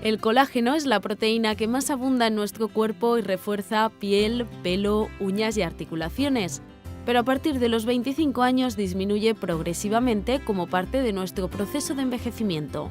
El colágeno es la proteína que más abunda en nuestro cuerpo y refuerza piel, pelo, uñas y articulaciones. Pero a partir de los 25 años disminuye progresivamente como parte de nuestro proceso de envejecimiento.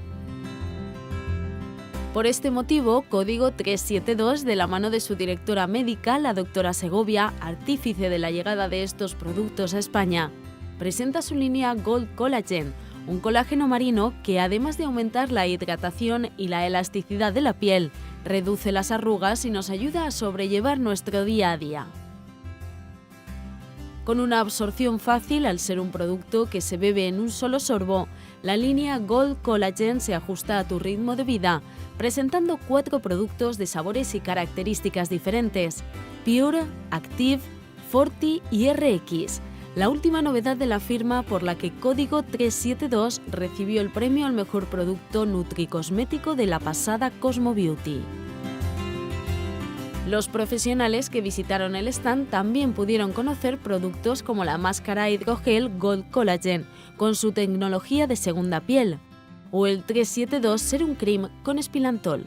Por este motivo, Código 372, de la mano de su directora médica, la doctora Segovia, artífice de la llegada de estos productos a España, presenta su línea Gold Collagen, un colágeno marino que, además de aumentar la hidratación y la elasticidad de la piel, reduce las arrugas y nos ayuda a sobrellevar nuestro día a día. Con una absorción fácil, al ser un producto que se bebe en un solo sorbo, la línea Gold Collagen se ajusta a tu ritmo de vida, presentando 4 productos de sabores y características diferentes: Pure, Active, Forti y RX, la última novedad de la firma por la que Código 372 recibió el premio al mejor producto nutricosmético de la pasada Cosmo Beauty. Los profesionales que visitaron el stand también pudieron conocer productos como la máscara hidrogel Gold Collagen, con su tecnología de segunda piel, o el 372 Serum Cream con espilantol.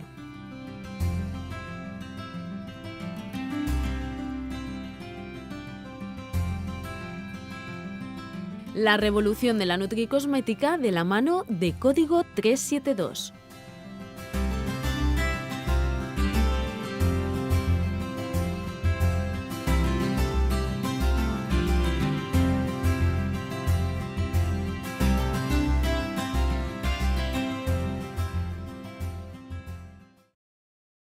La revolución de la nutricosmética de la mano de Código 372.